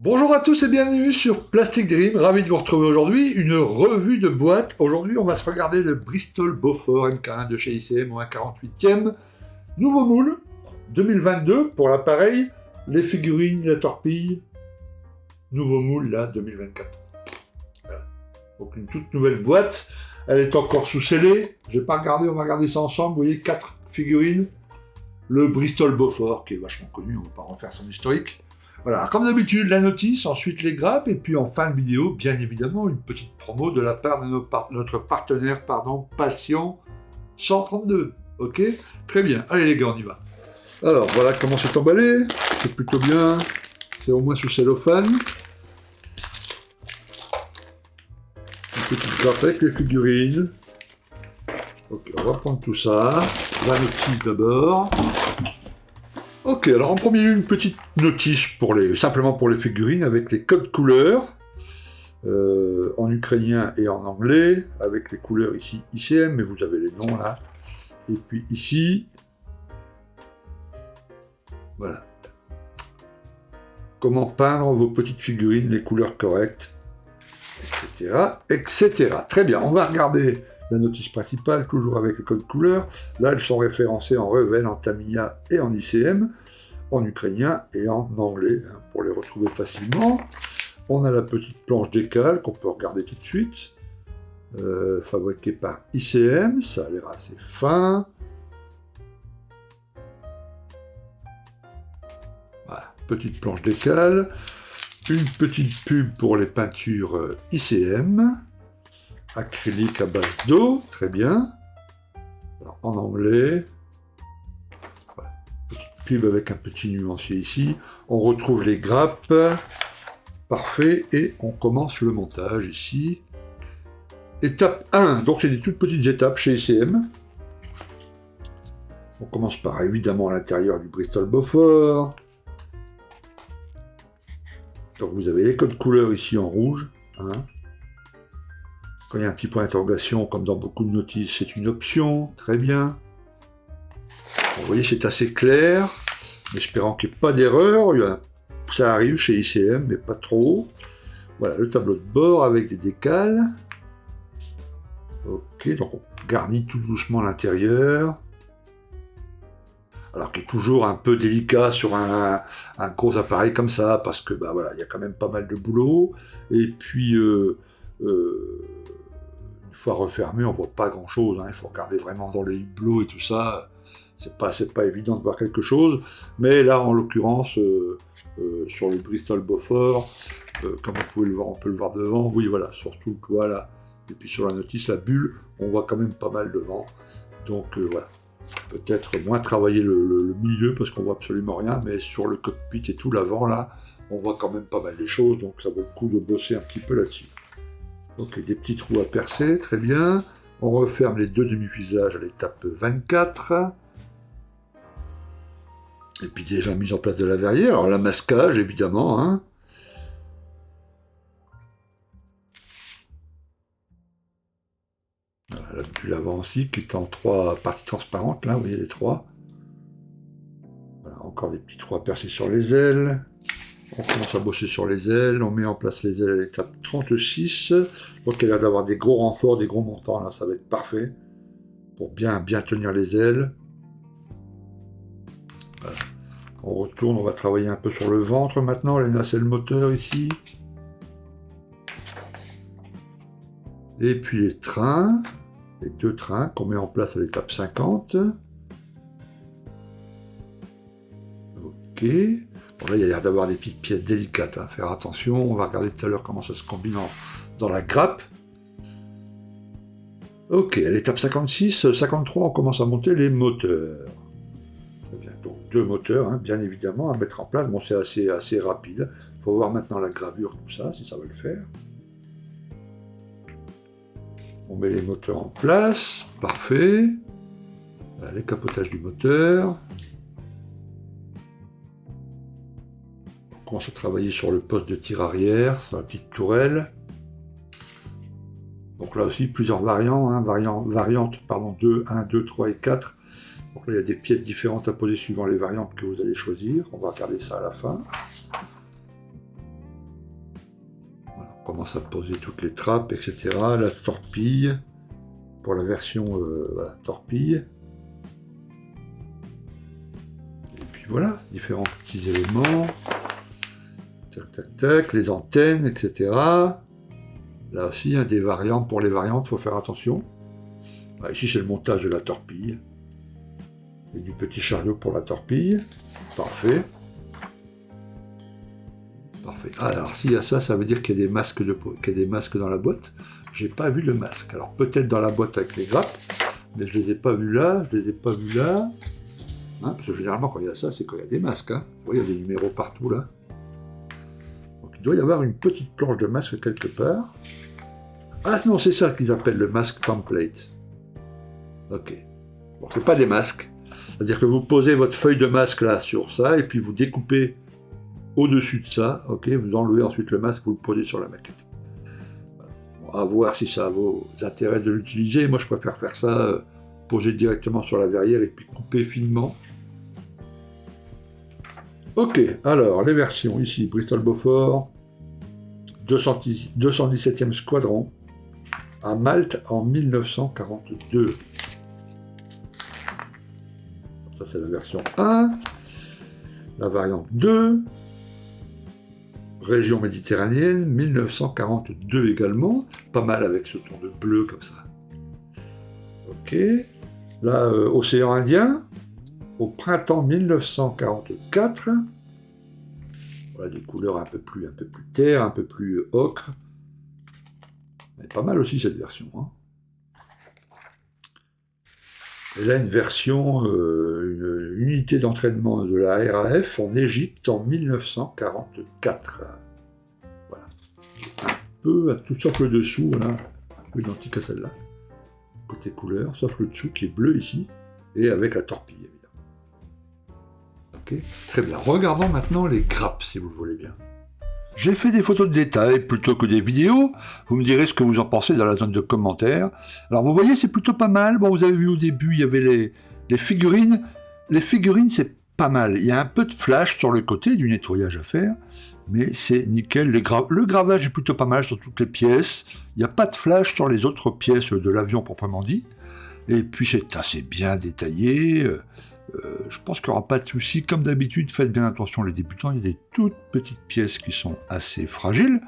Bonjour à tous et bienvenue sur Plastic Dream, ravi de vous retrouver aujourd'hui, une revue de boîte. Aujourd'hui on va se regarder le Bristol Beaufort MK1 de chez ICM au 1/48e, nouveau moule, 2022 pour l'appareil, les figurines, la torpille, nouveau moule là, 2024. Voilà. Donc une toute nouvelle boîte, elle est encore sous scellé, je vais pas regarder, on va regarder ça ensemble, vous voyez 4 figurines, le Bristol Beaufort qui est vachement connu, on va pas refaire son historique. Voilà, alors, comme d'habitude, la notice, ensuite les grappes, et puis en fin de vidéo, bien évidemment, une petite promo de la part de notre partenaire, Patient 132. Ok? Très bien. Allez les gars, on y va. Alors, voilà comment c'est emballé. C'est plutôt bien. C'est au moins sous cellophane. Une petite grappe avec les figurines. Ok, on va prendre tout ça. La notice d'abord. Ok, alors en premier lieu, une petite notice simplement pour les figurines avec les codes couleurs en ukrainien et en anglais, avec les couleurs ici ICM, mais vous avez les noms là. Et puis ici, voilà. Comment peindre vos petites figurines, les couleurs correctes, etc., etc. Très bien, on va regarder la notice principale, toujours avec les codes couleurs. Là, elles sont référencées en Revell, en Tamiya et en ICM, en ukrainien et en anglais, hein, pour les retrouver facilement. On a la petite planche d'écale qu'on peut regarder tout de suite, fabriquée par ICM, ça a l'air assez fin. Voilà, petite planche d'écale, une petite pub pour les peintures ICM, acrylique à base d'eau, très bien. Alors, en anglais, voilà, petite pub avec un petit nuancier ici. On retrouve les grappes, parfait, et on commence le montage ici. Étape 1, donc c'est des toutes petites étapes chez ICM. On commence par évidemment l'intérieur du Bristol Beaufort. Donc vous avez les codes couleurs ici en rouge, hein. Quand il y a un petit point d'interrogation, comme dans beaucoup de notices, c'est une option, très bien. Bon, vous voyez, c'est assez clair, en espérant qu'il n'y ait pas d'erreur. Ça arrive chez ICM, mais pas trop. Voilà, le tableau de bord avec des décales. Ok, donc on garnit tout doucement l'intérieur. Alors qu'il est toujours un peu délicat sur un gros appareil comme ça, parce que bah voilà, il y a quand même pas mal de boulot. Et puis une fois refermé, on voit pas grand chose, hein. Il faut regarder vraiment dans les hublots et tout ça. C'est pas évident de voir quelque chose. Mais là, en l'occurrence, sur le Bristol Beaufort, comme vous pouvez le voir, on peut le voir devant. Oui, voilà, surtout le toit là. Et puis sur la notice, la bulle, on voit quand même pas mal devant. Donc voilà. Peut-être moins travailler le milieu parce qu'on voit absolument rien, mais sur le cockpit et tout l'avant là, on voit quand même pas mal des choses, donc ça vaut le coup de bosser un petit peu là-dessus. Ok, des petits trous à percer, très bien. On referme les deux demi-fusages à l'étape 24. Et puis déjà mise en place de la verrière, alors la masquage évidemment, hein. Voilà, la bulle avant aussi, qui est en 3 parties transparentes, là, vous voyez les 3. Voilà, encore des petits trous à percer sur les ailes. On commence à bosser sur les ailes, on met en place les ailes à l'étape 36. Donc il a l'air d'avoir des gros renforts, des gros montants, là, ça va être parfait. Pour bien tenir les ailes. Voilà. On retourne, on va travailler un peu sur le ventre maintenant, les nacelles moteur ici. Et puis les trains, les 2 trains qu'on met en place à l'étape 50. Ok. Bon là, il y a l'air d'avoir des petites pièces délicates, hein. Faire attention. On va regarder tout à l'heure comment ça se combine dans la grappe. Ok, à l'étape 56, 53, on commence à monter les moteurs. Très bien. Donc 2 moteurs, hein, bien évidemment, à mettre en place. Bon, c'est assez rapide. Il faut voir maintenant la gravure, tout ça, si ça va le faire. On met les moteurs en place, parfait. Voilà, les capotages du moteur. On commence à travailler sur le poste de tir arrière, sur la petite tourelle. Donc là aussi, plusieurs variantes, hein, variantes 2, 1, 2, 3 et 4. Donc là, il y a des pièces différentes à poser suivant les variantes que vous allez choisir. On va regarder ça à la fin. commence à poser toutes les trappes, etc. La torpille, pour la version voilà, torpille. Et puis voilà, différents petits éléments. Tac, tac, tac, les antennes, etc. Là aussi, des variantes. Pour les variantes, il faut faire attention. Bah, ici, c'est le montage de la torpille. Et du petit chariot pour la torpille. Parfait. Parfait. Ah, alors s'il y a ça, ça veut dire qu'il y a des masques, dans la boîte. J'ai pas vu le masque. Alors peut-être dans la boîte avec les grappes, mais je les ai pas vus là, je les ai pas vus là. Hein, parce que généralement, quand il y a ça, c'est quand il y a des masques. Hein. Vous voyez, il y a des numéros partout là. Donc il doit y avoir une petite planche de masque quelque part. Ah non, c'est ça qu'ils appellent le masque template. Ok. Bon, c'est pas des masques. C'est-à-dire que vous posez votre feuille de masque là sur ça, et puis vous découpez au-dessus de ça, ok, vous enlevez ensuite le masque, vous le posez sur la maquette. Voilà. Bon, à voir si ça a vos intérêts de l'utiliser. Moi, je préfère faire ça, poser directement sur la verrière et puis couper finement. Ok, alors, les versions ici, Bristol Beaufort, 217e Squadron, à Malte en 1942. Ça, c'est la version 1. La variante 2. Région méditerranéenne, 1942 également. Pas mal avec ce ton de bleu comme ça. Ok. Là, Océan Indien, au printemps 1944. Voilà, des couleurs un peu plus terre, un peu plus ocre. Mais pas mal aussi cette version. Hein. Et là, une version, une unité d'entraînement de la RAF en Égypte en 1944. Voilà. Un peu à tout sauf le dessous, voilà. Un peu identique à celle-là. Côté couleur, sauf le dessous qui est bleu ici, et avec la torpille, évidemment. Ok, très bien. Regardons maintenant les grappes, si vous le voulez bien. J'ai fait des photos de détail plutôt que des vidéos. Vous me direz ce que vous en pensez dans la zone de commentaires. Alors vous voyez, c'est plutôt pas mal. Bon, vous avez vu au début, il y avait les figurines. Les figurines, c'est pas mal. Il y a un peu de flash sur le côté, du nettoyage à faire. Mais c'est nickel. Le gravage est plutôt pas mal sur toutes les pièces. Il n'y a pas de flash sur les autres pièces de l'avion proprement dit. Et puis c'est assez bien détaillé. Je pense qu'il n'y aura pas de souci. Comme d'habitude, faites bien attention les débutants, il y a des toutes petites pièces qui sont assez fragiles.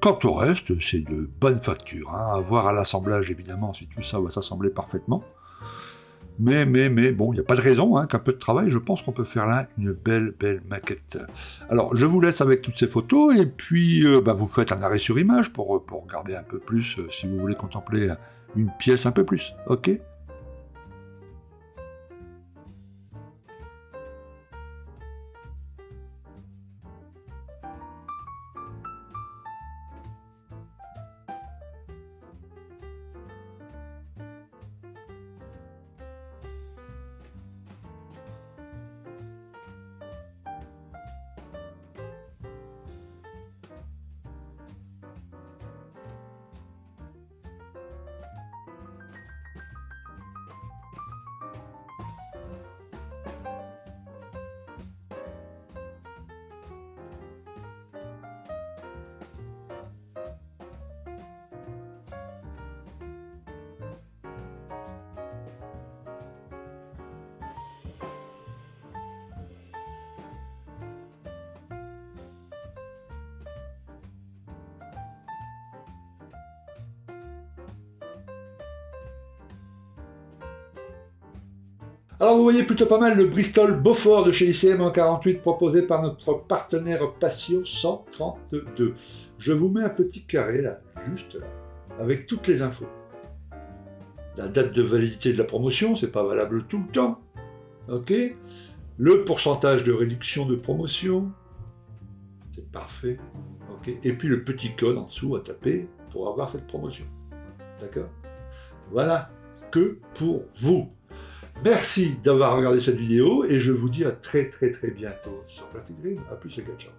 Quant au reste, c'est de bonne facture. Hein. À voir à l'assemblage, évidemment, si tout ça va s'assembler parfaitement. Mais bon, il n'y a pas de raison qu'un peu de travail, je pense qu'on peut faire là une belle maquette. Alors, je vous laisse avec toutes ces photos, et puis vous faites un arrêt sur image pour regarder un peu plus, si vous voulez contempler une pièce un peu plus, ok ? Alors vous voyez plutôt pas mal le Bristol Beaufort de chez ICM en 48 proposé par notre partenaire Patio 132. Je vous mets un petit carré là, juste là, avec toutes les infos. La date de validité de la promotion, c'est pas valable tout le temps. Ok. Le pourcentage de réduction de promotion, c'est parfait. Ok. Et puis le petit code en dessous à taper pour avoir cette promotion. D'accord ? Voilà, que pour vous. Merci d'avoir regardé cette vidéo et je vous dis à très bientôt sur Plastic Dream. A plus les gars, ciao.